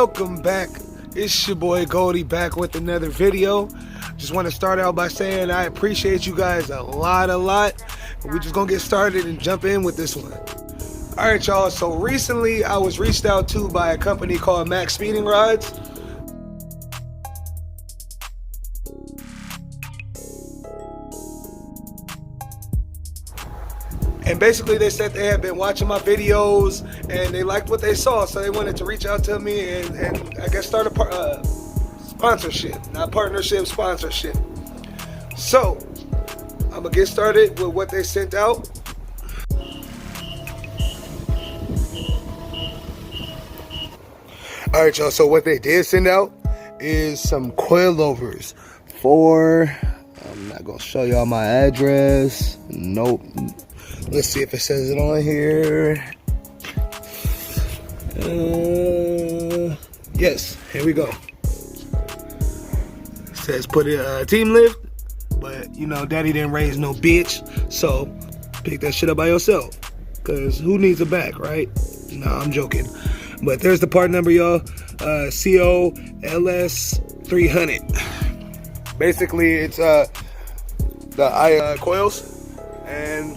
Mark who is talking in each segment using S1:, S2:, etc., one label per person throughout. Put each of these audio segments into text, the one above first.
S1: Welcome back. It's your boy Goldie back with another video. Just want to start out by saying I appreciate you guys a lot. We're just gonna get started and jump in with this one. Alright y'all, so recently I was reached out to by a company called Max Speeding Rods. And basically they said they had been watching my videos and they liked what they saw, so they wanted to reach out to me and I guess start a sponsorship, not partnership, sponsorship. So I'm gonna get started with what they sent out. Alright y'all, so what they did send out is some coilovers for, I'm not gonna show y'all my address, nope. Let's see if it says it on here. Yes, here we go. It says put it team lift, but you know, daddy didn't raise no bitch, so pick that shit up by yourself. Cause who needs a back, right? No, I'm joking. But there's the part number, y'all. COLS 300. Basically, it's the coils, and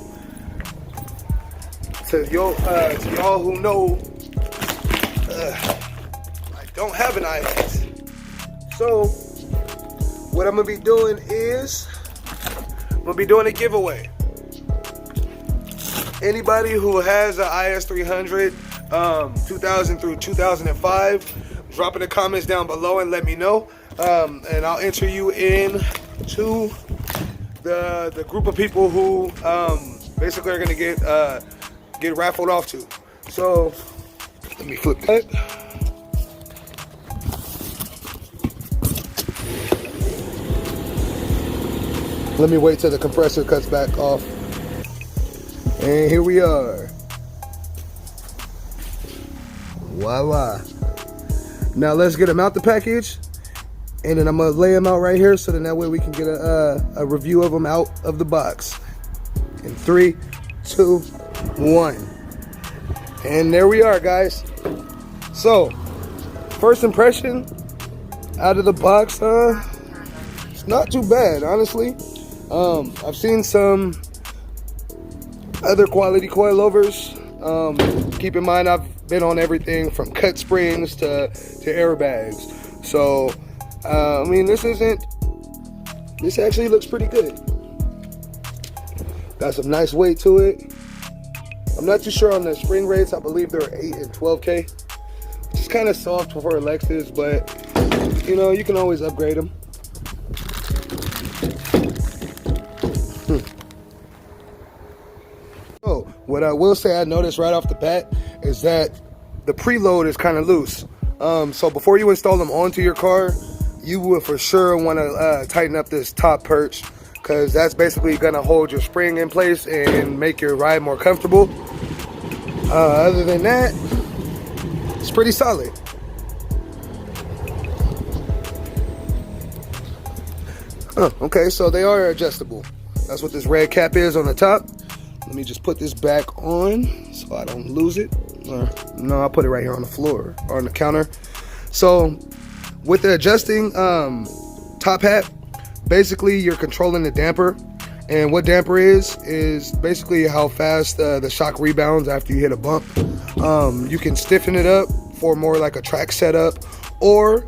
S1: to y'all who know, I don't have an IS. So what I'm gonna be doing is I'm gonna be doing a giveaway. Anybody who has an IS 300 2000 through 2005, drop in the comments down below and let me know, and I'll enter you in to the group of people who basically are gonna get raffled off to. So let me flip that. Let me wait till the compressor cuts back off. And here we are. Voila. Now let's get them out the package, and then I'm gonna lay them out right here, so then that way we can get a review of them out of the box. In 3, 2, 1. And there we are, guys. So first impression out of the box, it's not too bad, honestly. I've seen some other quality coilovers. Keep in mind, I've been on everything from cut springs to airbags. So I mean, this actually looks pretty good. Got some nice weight to it. I'm not too sure on the spring rates. I believe they're 8 and 12K, which is kind of soft for a Lexus, but you know, you can always upgrade them. So what I will say I noticed right off the bat is that the preload is kind of loose. So before you install them onto your car, you will for sure want to tighten up this top perch, because that's basically going to hold your spring in place and make your ride more comfortable. Other than that, it's pretty solid. Okay, so they are adjustable. That's what this red cap is on the top. Let me just put this back on so I don't lose it. No, I'll put it right here on the floor or on the counter. So with the adjusting top hat, basically you're controlling the damper. And what damper is basically how fast the shock rebounds after you hit a bump. You can stiffen it up for more like a track setup, or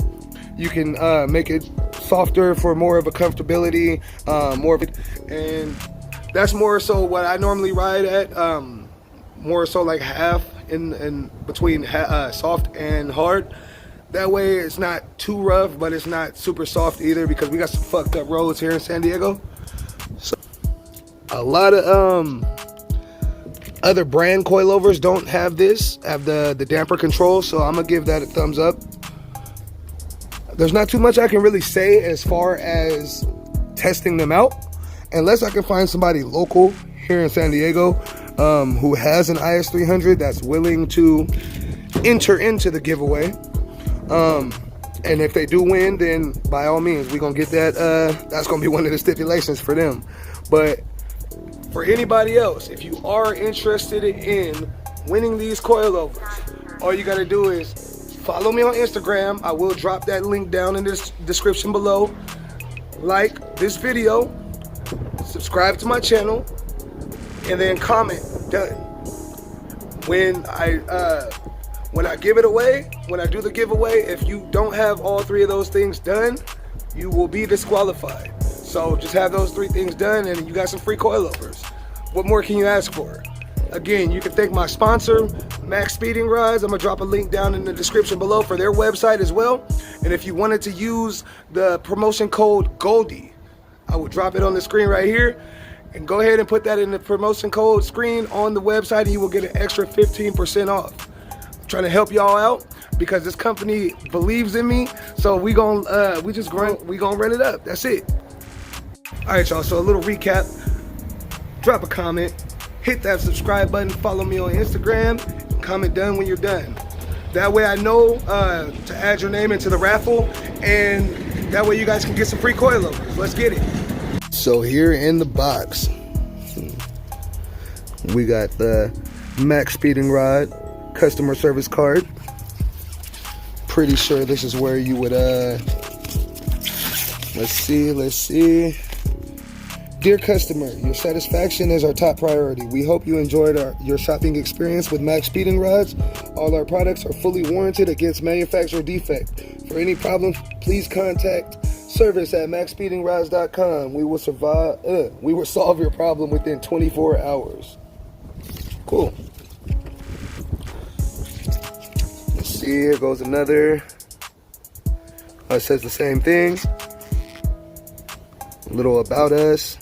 S1: you can make it softer for more of a comfortability, more of it. And that's more so what I normally ride at, more so like half in between soft and hard. That way it's not too rough, but it's not super soft either, because we got some fucked up roads here in San Diego. So a lot of other brand coilovers don't have the damper control, so I'm gonna give that a thumbs up. There's not too much I can really say as far as testing them out, unless I can find somebody local here in San Diego who has an IS 300 that's willing to enter into the giveaway. And if they do win, then by all means, we're gonna get that. That's gonna be one of the stipulations for them. But for anybody else, if you are interested in winning these coilovers, all you gotta do is follow me on Instagram. I will drop that link down in the description below. Like this video, subscribe to my channel, and then comment. Done. When I give it away, when I do the giveaway, if you don't have all 3 of those things done, you will be disqualified. So just have those 3 things done and you got some free coilovers. What more can you ask for? Again, you can thank my sponsor, Max Speeding Rods. I'm gonna drop a link down in the description below for their website as well. And if you wanted to use the promotion code Goldie, I will drop it on the screen right here. And go ahead and put that in the promotion code screen on the website and you will get an extra 15% off. I'm trying to help y'all out because this company believes in me. So we gonna run it up. That's it. All right, y'all, so a little recap. Drop a comment, hit that subscribe button, follow me on Instagram, comment done when you're done. That way I know to add your name into the raffle, and that way you guys can get some free coilovers. Let's get it. So here in the box, we got the Max Speeding Rod customer service card. Pretty sure this is where you would, let's see. Dear customer, your satisfaction is our top priority. We hope you enjoyed your shopping experience with Max Speeding Rods. All our products are fully warranted against manufacturer defect. For any problems, please contact service@maxspeedingrods.com. We will solve your problem within 24 hours. Cool. Let's see, here goes another. It says the same thing. A little about us.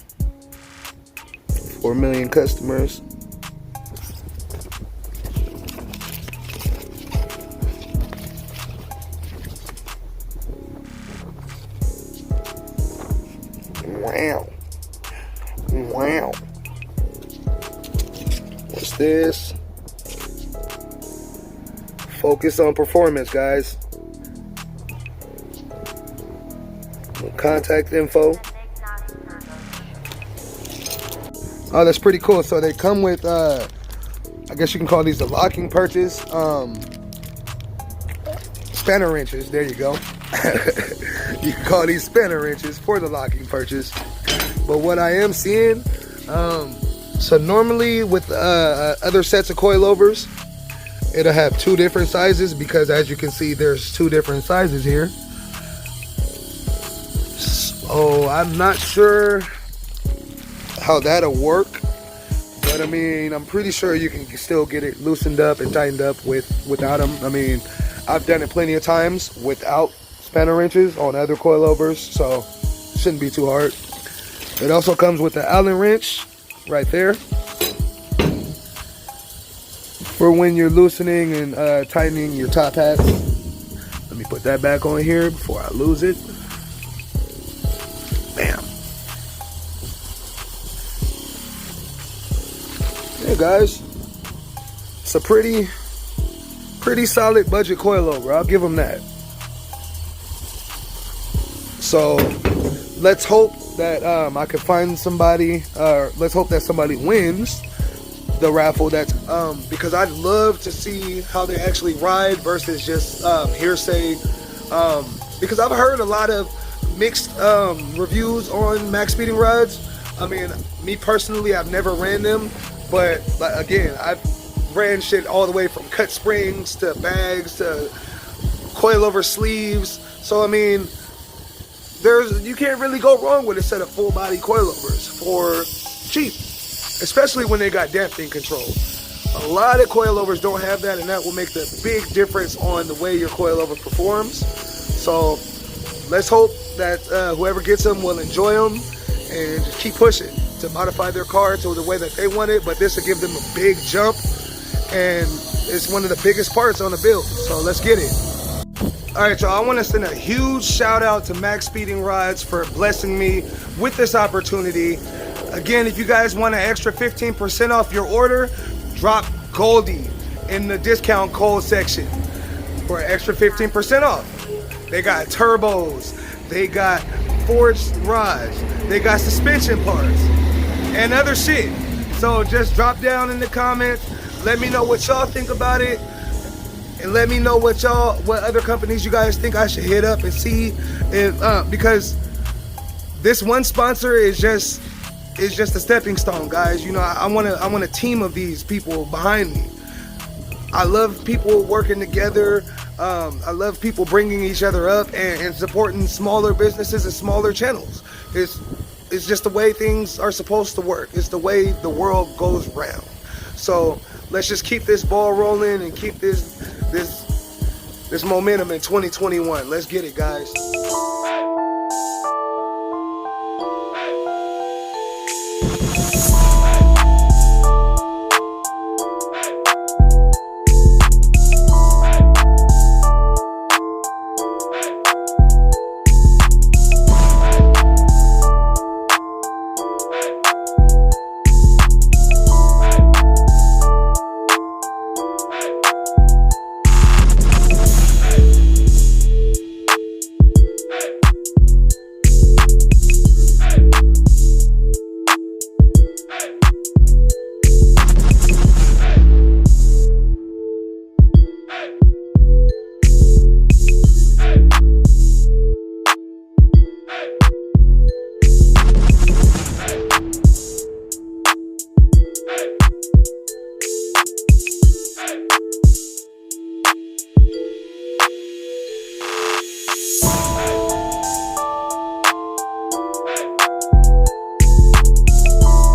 S1: 4 million customers. Wow. What's this? Focus on performance, guys. Contact info. Oh, that's pretty cool. So they come with, I guess you can call these the locking perches, spanner wrenches. There you go. You can call these spanner wrenches for the locking perches. But what I am seeing, so normally with other sets of coilovers, it'll have 2 different sizes because as you can see, there's 2 different sizes here. So I'm not sure how that'll work, but I mean, I'm pretty sure you can still get it loosened up and tightened up without them. I mean, I've done it plenty of times without spanner wrenches on other coilovers, so shouldn't be too hard. It also comes with the Allen wrench right there for when you're loosening and tightening your top hats. Let me put that back on here before I lose it. Bam. Hey guys, it's a pretty solid budget coilover. I'll give them that. So let's hope that I can find somebody. Let's hope that somebody wins the raffle. That's because I'd love to see how they actually ride versus just hearsay. Because I've heard a lot of mixed reviews on Max Speeding Rods. I mean, me personally, I've never ran them. But again, I've ran shit all the way from cut springs to bags to coilover sleeves. So I mean, you can't really go wrong with a set of full body coilovers for cheap, especially when they got damping control. A lot of coilovers don't have that, and that will make the big difference on the way your coilover performs. So let's hope that whoever gets them will enjoy them and just keep pushing to modify their car to the way that they want it, but this will give them a big jump, and it's one of the biggest parts on the build. So let's get it. All right, y'all, I want to send a huge shout out to Max Speeding Rods for blessing me with this opportunity. Again, if you guys want an extra 15% off your order, drop Goldie in the discount code section for an extra 15% off. They got turbos, they got forged rods, they got suspension parts, and other shit. So just drop down in the comments, let me know what y'all think about it, and let me know what other companies you guys think I should hit up and see if because this one sponsor is just a stepping stone, guys. You know, I want a team of these people behind me. I love people working together. I love people bringing each other up and supporting smaller businesses and smaller channels. It's just the way things are supposed to work. It's the way the world goes round. So let's just keep this ball rolling and keep this momentum in 2021. Let's get it, guys.